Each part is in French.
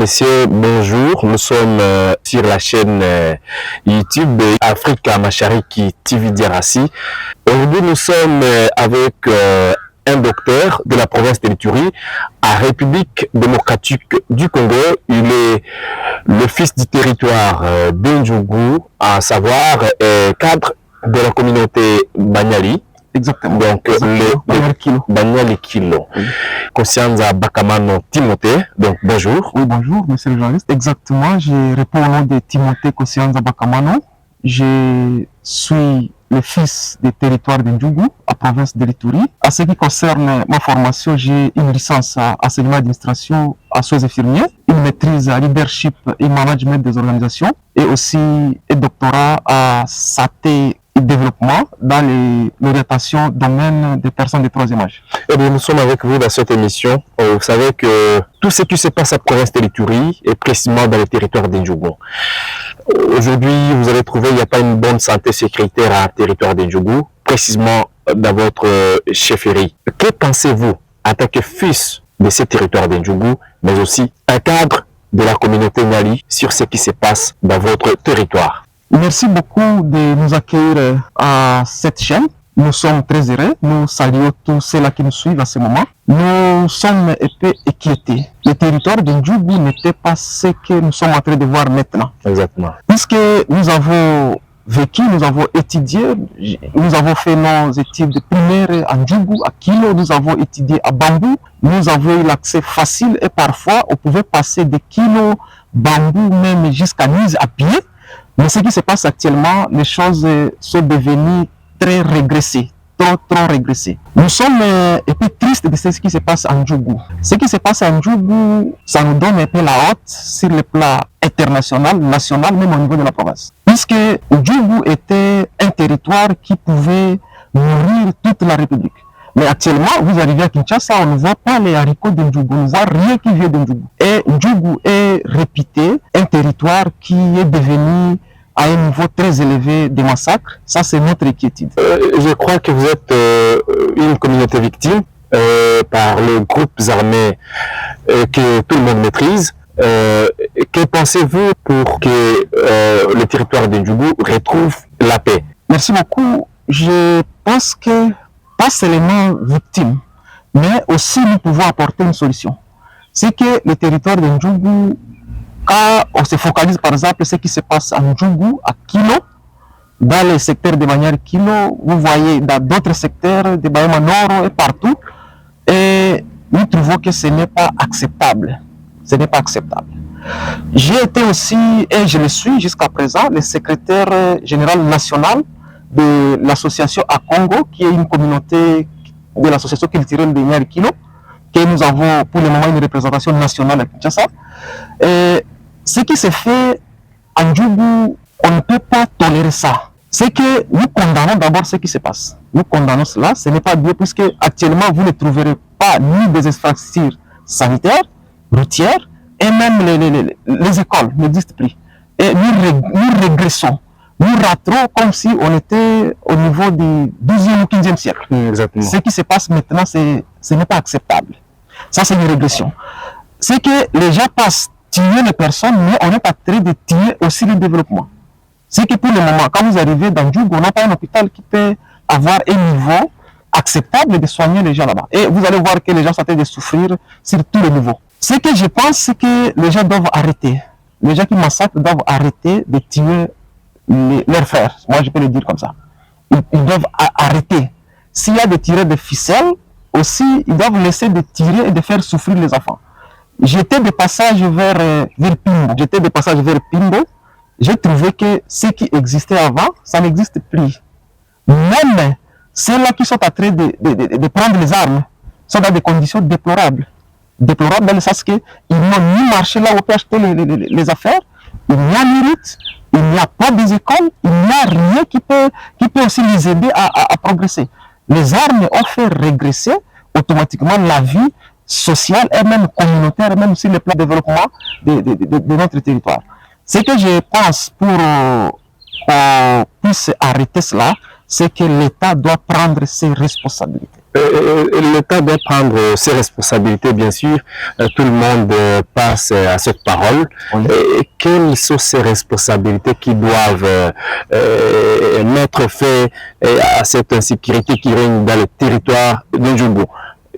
messieurs, bonjour. Nous sommes sur la chaîne YouTube Africa Mashariki TV Diarassi. Aujourd'hui, nous sommes avec un docteur de la province de l'Ituri, à République démocratique du Congo. Il est le fils du territoire d'Indjougou, à savoir cadre de la communauté Banyali. Exactement. Donc, Banyali Kilo. Kosianza Bakamano Timothée. Donc, bonjour. Oui, bonjour, monsieur le journaliste. Exactement. Je réponds au nom de Timothée Kosianza Bakamano. Je suis le fils des territoires d'Indjougou, à province de l'Ituri. À ce qui concerne ma formation, j'ai une licence à enseignement d'administration à soins infirmiers, une maîtrise à leadership et management des organisations et aussi un doctorat à santé et développement dans l'orientation domaine des personnes de troisième âge. Eh bien, nous sommes avec vous dans cette émission. Vous savez que tout ce qui se passe à province de l'Ituri est précisément dans le territoire d'Indjougou. Aujourd'hui, vous avez trouvé qu'il n'y a pas une bonne santé sécuritaire à territoire d'Indjougou, précisément dans votre chefferie. Que pensez-vous en tant que fils de ce territoire d'Indjougou, mais aussi un cadre de la communauté Nali sur ce qui se passe dans votre territoire? Merci beaucoup de nous accueillir à cette chaîne. Nous sommes très heureux. Nous saluons tous ceux-là qui nous suivent à ce moment. Nous sommes un peu inquiétés. Le territoire d'Indjougou n'était pas ce que nous sommes en train de voir maintenant. Exactement. Puisque nous avons vécu, nous avons étudié, nous avons fait nos études primaires à Ndjougou, à Kilo, nous avons étudié à Bambou, nous avons eu l'accès facile et parfois on pouvait passer de Kilo, Bambou, même jusqu'à Nice à pied. Mais ce qui se passe actuellement, les choses sont devenues très régressées, trop régressées. Nous sommes un peu tristes de ce qui se passe en Ndjougou. Ce qui se passe en Ndjougou, ça nous donne un peu la honte sur le plan international, national, même au niveau de la province. Puisque Ndjougou était un territoire qui pouvait nourrir toute la République. Mais actuellement, vous arrivez à Kinshasa, on ne voit pas les haricots de Ndjougou, on ne voit rien qui vient de Ndjougou. Et Ndjougou est réputé un territoire qui est devenu à un niveau très élevé de massacres. Ça, c'est notre inquiétude. Je crois que vous êtes une communauté victime par les groupes armés que tout le monde maîtrise. Que pensez-vous pour que le territoire d'Indjougou retrouve la paix? Merci beaucoup. Je pense que pas seulement victime, mais aussi nous pouvons apporter une solution. C'est que le territoire d'Indjougou, quand on se focalise par exemple ce qui se passe à Ndjougou, à Kilo, dans les secteurs de manière Kilo, vous voyez dans d'autres secteurs de Bahema Nord et partout, et nous trouvons que ce n'est pas acceptable. Ce n'est pas acceptable. J'ai été aussi, et je le suis jusqu'à présent, le secrétaire général national de l'association à Congo, qui est une communauté de l'association culturelle de Nyari Kilo, que nous avons pour le moment une représentation nationale à Kinshasa. Et ce qui se fait en Ndjougou, on ne peut pas tolérer ça. C'est que nous condamnons d'abord ce qui se passe. Nous condamnons cela, ce n'est pas bien, puisque actuellement vous ne trouverez pas ni des infrastructures sanitaires, routières, et même les écoles n'existent plus. Et nous régressons. Nous raterons comme si on était au niveau du 12e ou 15e siècle. Exactement. Ce qui se passe maintenant, ce n'est pas acceptable. Ça, c'est une régression. C'est que les gens passent tuer les personnes, mais on est en train de tuer aussi le développement. C'est que pour le moment, quand vous arrivez dans Ndjougou, on n'a pas un hôpital qui peut avoir un niveau acceptable de soigner les gens là-bas. Et vous allez voir que les gens sont en train de souffrir sur tous les niveaux. Ce que je pense, c'est que les gens doivent arrêter. Les gens qui massacrent doivent arrêter de tuer leurs frères. Moi, je peux le dire comme ça. Ils doivent arrêter. S'il y a des tireurs de ficelles, aussi, ils doivent laisser de tirer et de faire souffrir les enfants. J'étais de passage vers Pimbo. J'ai trouvé que ce qui existait avant, ça n'existe plus. Même ceux-là qui sont en train de prendre les armes sont dans des conditions déplorables. Déplorables dans le sens qu'ils n'ont ni marché là où on peut acheter les affaires, il n'y a ni route, il n'y a pas des écoles, il n'y a rien qui peut aussi les aider à progresser. Les armes ont fait régresser automatiquement la vie sociale et même communautaire, même sur le plan de développement de notre territoire. Ce que je pense pour qu'on puisse arrêter cela, c'est que l'État doit prendre ses responsabilités. L'État doit prendre ses responsabilités, bien sûr. Tout le monde passe à cette parole. Oui. Quelles sont ces responsabilités qui doivent mettre fin à cette insécurité qui règne dans le territoire d'Ndjougou?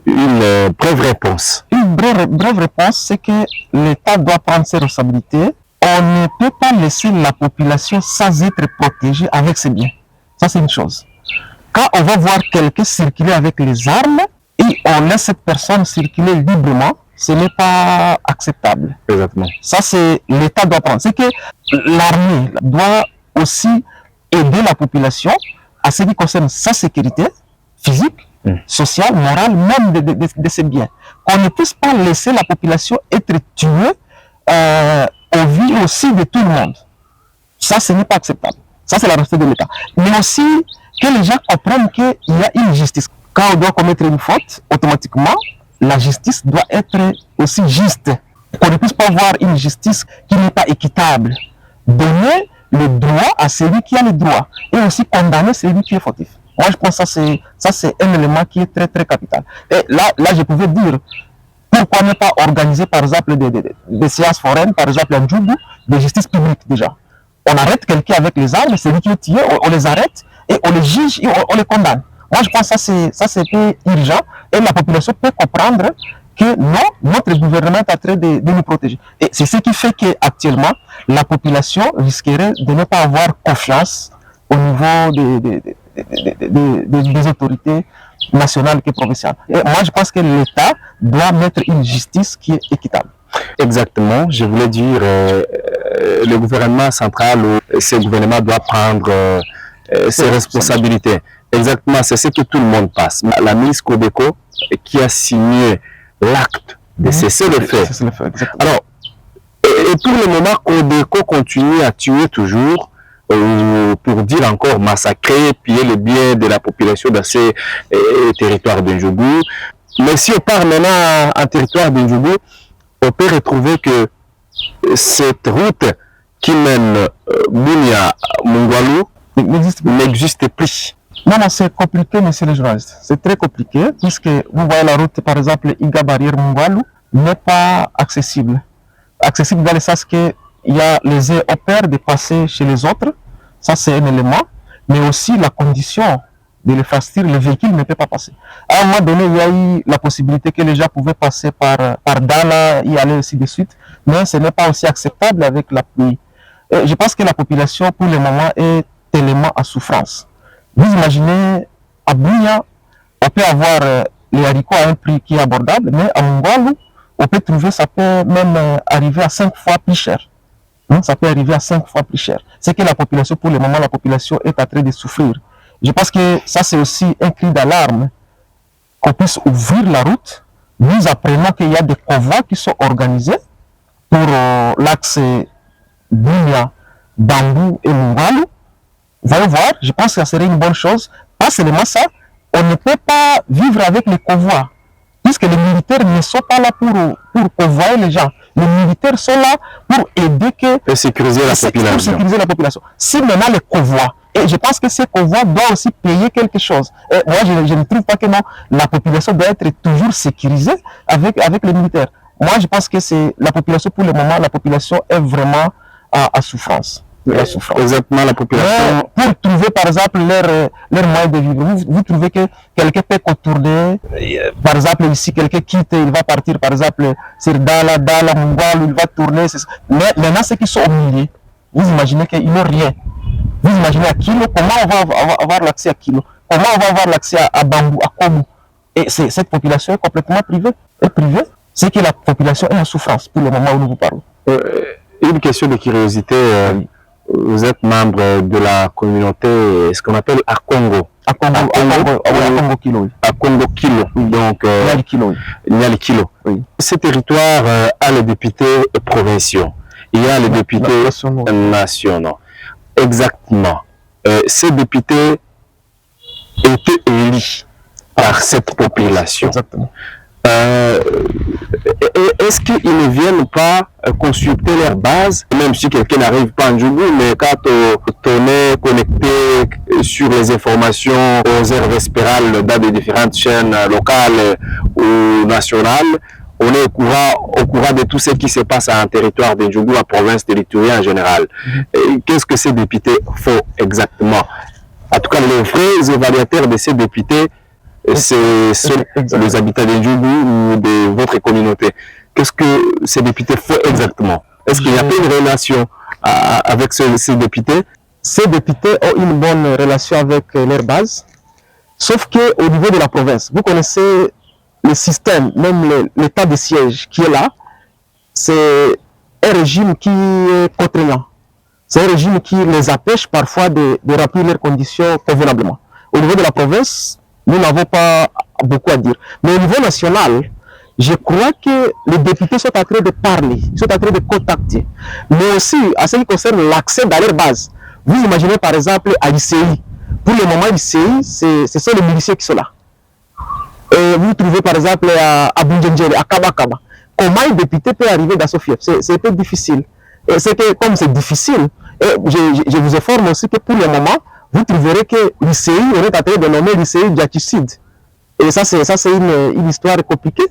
Une brève réponse. Une brève réponse, c'est que l'État doit prendre ses responsabilités. On ne peut pas laisser la population sans être protégée avec ses biens. Ça, c'est une chose. Quand on va voir quelqu'un circuler avec les armes et on laisse cette personne circuler librement, ce n'est pas acceptable. Exactement. Ça, c'est l'État doit prendre. C'est que l'armée doit aussi aider la population à ce qui concerne sa sécurité physique, sociale, morale, même de ses biens. Qu'on ne puisse pas laisser la population être tuée au vu aussi de tout le monde. Ça, ce n'est pas acceptable. Ça, c'est la responsabilité de l'État. Mais aussi, que les gens comprennent qu'il y a une justice. Quand on doit commettre une faute, automatiquement, la justice doit être aussi juste. Qu'on ne puisse pas avoir une justice qui n'est pas équitable. Donner le droit à celui qui a le droit et aussi condamner celui qui est fautif. Moi, je pense que ça, c'est un élément qui est très, très capital. Et là, je pouvais dire, pourquoi ne pas organiser, par exemple, des séances foraines, par exemple, en Ndjougou, de justice publique déjà. On arrête quelqu'un avec les armes, celui qui est tué, on les arrête et on les juge et on les condamne. Moi, je pense que ça c'est urgent et la population peut comprendre que non, notre gouvernement est en train de nous protéger. Et c'est ce qui fait qu'actuellement, la population risquerait de ne pas avoir confiance au niveau des autorités nationales et provinciales. Et moi, je pense que l'État doit mettre une justice qui est équitable. Exactement. Je voulais dire, le gouvernement central ou ce gouvernement doit prendre ses responsabilités. Exactement, c'est ce que tout le monde passe. La ministre Codeco qui a signé l'acte de cesser le fait. Alors, et pour le moment, Codeco continue à tuer toujours, pour dire encore massacrer, piller les biens de la population dans ces territoires de Ndjougou. Mais si on part maintenant en territoire de Ndjougou, on peut retrouver que cette route qui mène Bunia Mungwalu n'existe plus. Non, c'est compliqué, monsieur le journaliste. C'est très compliqué, puisque vous voyez la route, par exemple, Iga Barrière Mungwalu, n'est pas accessible. Accessible dans le sens qu'il y a les opères de passer chez les autres, ça c'est un élément, mais aussi la condition de l'infrastructure, le véhicule ne peut pas passer. À un moment donné, il y a eu la possibilité que les gens pouvaient passer par Dala, y aller ainsi de suite, mais ce n'est pas aussi acceptable avec la pluie. Et je pense que la population, pour le moment, est tellement en souffrance. Vous imaginez, à Bunia, on peut avoir les haricots à un prix qui est abordable, mais à Mungwalu, on peut trouver, ça peut même arriver à 5 fois plus cher. Ça peut arriver à 5 fois plus cher. C'est que la population, pour le moment, la population est en train de souffrir. Je pense que ça, c'est aussi un cri d'alarme, qu'on puisse ouvrir la route. Nous apprenons qu'il y a des convois qui sont organisés pour l'axe Bunia, Bambou et Mungwalu. Voyons voir, je pense que ça serait une bonne chose. Pas seulement ça, on ne peut pas vivre avec les convois, puisque les militaires ne sont pas là pour convoyer les gens. Les militaires sont là pour aider pour sécuriser la population. Si maintenant les convois, et je pense que ces convois doivent aussi payer quelque chose. Et moi, je ne trouve pas que non, la population doit être toujours sécurisée avec les militaires. Moi, je pense que c'est la population, pour le moment, la population est vraiment à souffrance. Exactement, la population. Pour trouver, par exemple, leur moyen de vivre, vous trouvez que quelqu'un peut contourner, par exemple, ici, quelqu'un quitte, il va partir, par exemple, sur Dala, Mungwalu, il va tourner. Mais maintenant, ceux qui sont au milieu, vous imaginez qu'ils n'ont rien. Vous imaginez à Kilo, comment on va avoir l'accès à Kilo? Comment on va avoir l'accès à Bambou, à Komu? Et cette population est complètement privée. C'est que la population est en souffrance pour le moment où nous vous parlons. Une question de curiosité. Vous êtes membre de la communauté, ce qu'on appelle Akongo. Akongo Kilo. Akongo Kilo. Donc, Niali Kilo. Oui. Ce territoire a les députés provinciaux. Il y a les députés nationaux. Exactement. Ces députés étaient élus par cette population. Exactement. Est-ce qu'ils ne viennent pas consulter leur base, même si quelqu'un n'arrive pas en Ndjougou, mais quand on est connecté sur les informations aux heures vespérales dans des différentes chaînes locales ou nationales, on est au courant de tout ce qui se passe en territoire de Djougou, la province de l'Itourie en général. Qu'est-ce que ces députés font exactement? En tout cas, les vrais évaluateurs de ces députés, c'est les habitants de Djougou ou de votre communauté. Qu'est-ce que ces députés font exactement? Est-ce qu'il y a pas une relation avec ces députés? Ces députés ont une bonne relation avec leur base, sauf qu'au niveau de la province, vous connaissez le système, même l'état de siège qui est là, c'est un régime qui est contraignant. C'est un régime qui les empêche parfois de remplir leurs conditions convenablement. Au niveau de la province, nous n'avons pas beaucoup à dire. Mais au niveau national, je crois que les députés sont en train de parler, sont en train de contacter. Mais aussi, à ce qui concerne l'accès dans leur base, vous imaginez par exemple à l'ICI. Pour le moment, l'ICI, ce sont les miliciens qui sont là. Et vous trouvez par exemple à Bundjendjere, à Kabakaba. Comment un député peut arriver dans ce fief? C'est un peu difficile. Et c'est que comme c'est difficile, je vous informe aussi que pour le moment, vous trouverez que l'ICI, on est en train de nommer l'ICI Djaticide. Et ça, c'est une histoire compliquée.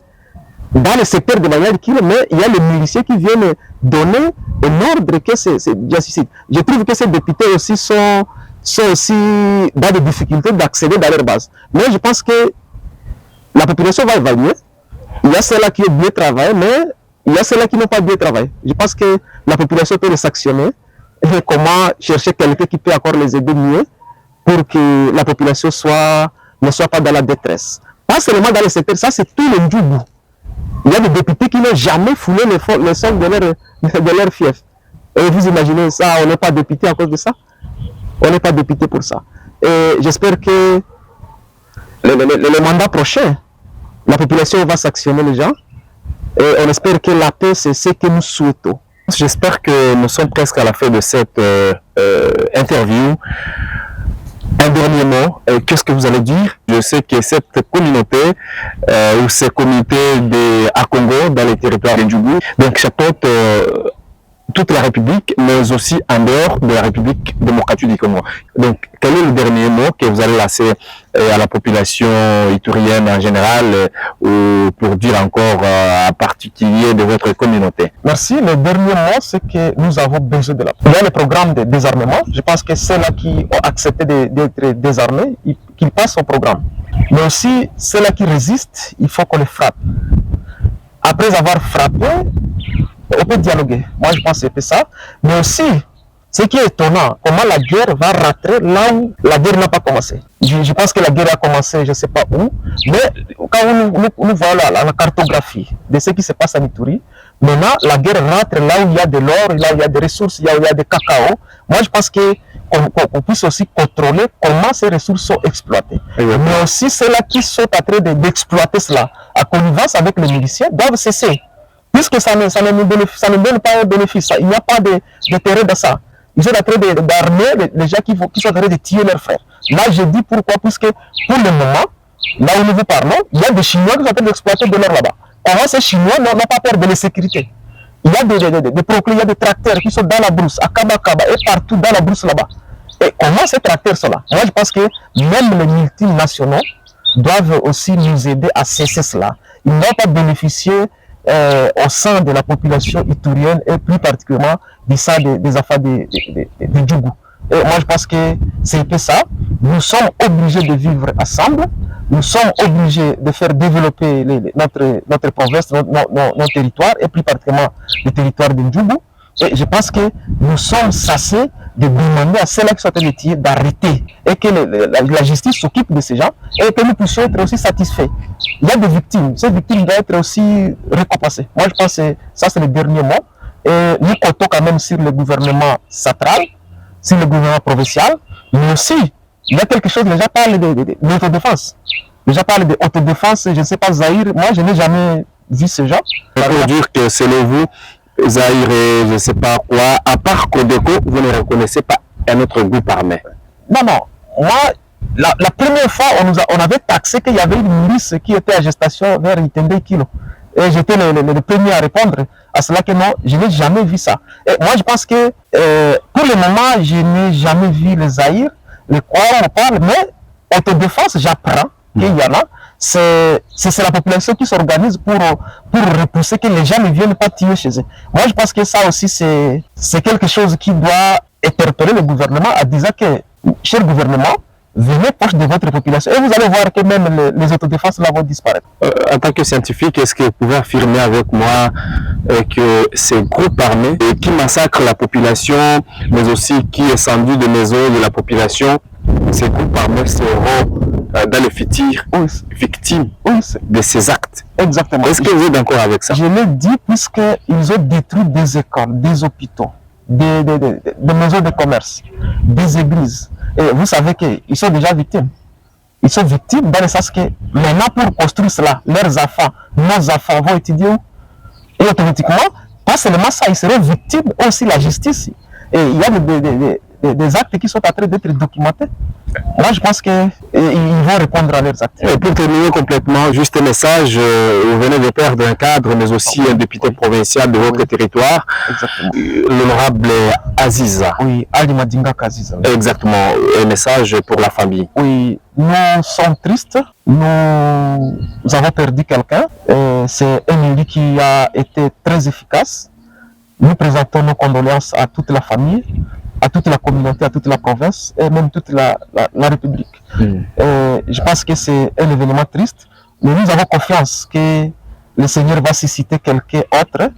Dans le secteur de Banyarikile, mais il y a les miliciens qui viennent donner un ordre que c'est Djaticide. Je trouve que ces députés aussi sont aussi dans des difficultés d'accéder dans leur base. Mais je pense que la population va évaluer. Il y a ceux-là qui ont bien travaillé, mais il y a ceux-là qui n'ont pas bien travaillé. Je pense que la population peut les sanctionner. Et comment chercher quelqu'un qui peut encore les aider mieux pour que la population ne soit pas dans la détresse. Pas seulement dans le secteur, ça c'est tout le Djougou. Il y a des députés qui n'ont jamais foulé le sol de leur fief. Et vous imaginez ça, on n'est pas député à cause de ça? On n'est pas député pour ça. Et j'espère que le mandat prochain, la population va sanctionner les gens. Et on espère que la paix, c'est ce que nous souhaitons. J'espère que nous sommes presque à la fin de cette interview. Un dernier mot, qu'est-ce que vous allez dire? Je sais que cette communauté ou ces comités à Congo, dans les territoires de Djougou, donc chapeaute toute la République, mais aussi en dehors de la République démocratique du Congo. Donc, quel est le dernier mot que vous allez laisser à la population itourienne en général ou pour dire encore en particulier de votre communauté? Merci. Le dernier mot, c'est que nous avons besoin de la paix. Il y a le programme de désarmement. Je pense que ceux-là qui ont accepté d'être désarmés, qu'ils passent au programme. Mais aussi, ceux-là qui résistent, il faut qu'on les frappe. Après avoir frappé, on peut dialoguer. Moi, je pense que c'est ça. Mais aussi, ce qui est étonnant, comment la guerre va rentrer là où la guerre n'a pas commencé. Je pense que la guerre a commencé, je ne sais pas où, mais quand nous voyons la cartographie de ce qui se passe en Ituri, maintenant, la guerre rentre là où il y a de l'or, là où il y a des ressources, là où il y a des cacao. Moi, je pense qu'on puisse aussi contrôler comment ces ressources sont exploitées. Mais aussi, ceux-là qui sont en train d'exploiter cela, à connivence avec les miliciens, doivent cesser. Puisque ça ne donne pas un bénéfice, il n'y a pas d'intérêt dans ça. Ils sont en train d'armer les gens qui sont en train de tuer leurs frères. Là, je dis pourquoi, puisque pour le moment, là où nous vous parlons, il y a des Chinois qui sont en train d'exploiter de l'or là-bas. Comment ces Chinois n'ont pas peur de l'insécurité? Il y a des proclés, il y a des tracteurs qui sont dans la brousse, à Kabakaba et partout dans la brousse là-bas. Et comment ces tracteurs sont là? Moi, je pense que même les multinationaux doivent aussi nous aider à cesser cela. Ils n'ont pas bénéficié au sein de la population itourienne et plus particulièrement des affaires de Djougou. Et moi je pense que c'est un peu ça. Nous sommes obligés de vivre ensemble, nous sommes obligés de faire développer notre province, nos territoires et plus particulièrement le territoire de Djougou. Et je pense que nous sommes censés de demander à ceux-là qui sont en train d'arrêter et que la justice s'occupe de ces gens et que nous puissions être aussi satisfaits. Il y a des victimes, ces victimes doivent être aussi récompensées. Moi je pense que ça c'est le dernier mot. Et nous comptons quand même sur le gouvernement central, sur le gouvernement provincial, mais aussi il y a quelque chose, les gens parlent d'autodéfense. Les gens parlent d'autodéfense, je ne sais pas, Zahir, moi je n'ai jamais vu ces gens. Pour dire que selon vous, Zahir et je ne sais pas quoi, à part Codeco, vous ne reconnaissez pas un autre groupe armé? Non, moi, la première fois, on avait taxé qu'il y avait une milice qui était à gestation vers Itende Kilo. Et j'étais le premier à répondre à cela que non, je n'ai jamais vu ça. Et moi, je pense que pour le moment, je n'ai jamais vu les Zahir, les quoi on parle, mais autodéfense, j'apprends qu'il y en a. C'est la population qui s'organise pour repousser que les gens ne viennent pas tuer chez eux. Moi, je pense que ça aussi, c'est quelque chose qui doit interpeller le gouvernement en disant que, cher gouvernement, venez proche de votre population et vous allez voir que même les autodéfenses là vont disparaître. En tant que scientifique, est-ce que vous pouvez affirmer avec moi que ces groupes armés qui massacrent la population, mais aussi qui incendient des maisons de la population, ces groupes armés seront dans le futur victimes de ces actes? Exactement. Est-ce que vous êtes d'accord avec ça? Je l'ai dit puisqu'ils ont détruit des écoles, des hôpitaux, des maisons de commerce, des églises. Et vous savez qu'ils sont déjà victimes. Ils sont victimes dans le sens que maintenant pour construire cela, leurs enfants, nos enfants vont étudier où? Et automatiquement, pas seulement ça, ils seront victimes aussi la justice. Et il y a des actes qui sont en train d'être documentés. Moi, je pense qu'ils vont répondre à leurs actes. Et pour terminer complètement, juste un message, vous venez de perdre un cadre, mais aussi un député provincial de votre territoire, l'honorable Aziza. Oui, Ali Madingaka Aziza. Exactement, un message pour la famille. Oui, nous sommes tristes, nous avons perdu quelqu'un, c'est un élu qui a été très efficace. Nous présentons nos condoléances à toute la famille, à toute la communauté, à toute la province et même toute la République. Je pense que c'est un événement triste, mais nous avons confiance que le Seigneur va susciter quelqu'un autre,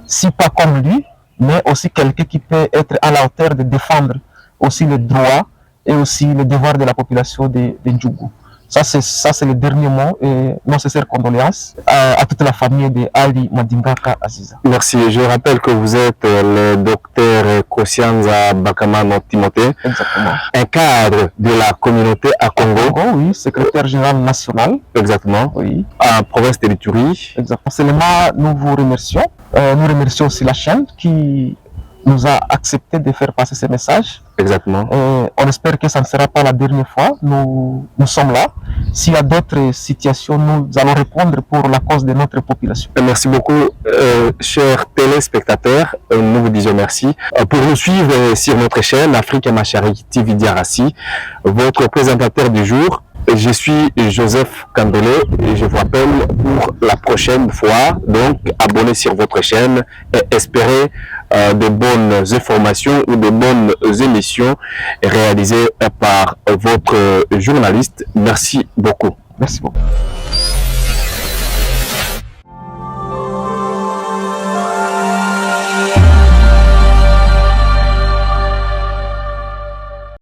si pas comme lui, mais aussi quelqu'un qui peut être à la hauteur de défendre aussi les droits et aussi le devoir de la population de Ndjougou. Ça, c'est le dernier mot et nos sincères condoléances à toute la famille de Ali Madingaka Aziza. Merci. Je rappelle que vous êtes le docteur Kosianza Bakamano Timothée, Exactement. Un cadre de la communauté à Congo. Oui, secrétaire général national. Exactement. Oui. En province de l'Ituri. Exactement. Seulement, nous vous remercions. Nous remercions aussi la chaîne qui nous a accepté de faire passer ces messages. Exactement. On espère que ça ne sera pas la dernière fois. Nous sommes là. S'il y a d'autres situations, nous allons répondre pour la cause de notre population. Merci beaucoup, chers téléspectateurs. Nous vous disons merci. Pour nous suivre sur notre chaîne Afrique Machari TV Diarassi, votre présentateur du jour, je suis Joseph Kandole et je vous rappelle pour la prochaine fois, donc abonnez sur votre chaîne et espérez de bonnes informations ou de bonnes émissions réalisées par votre journaliste. Merci beaucoup. Merci beaucoup.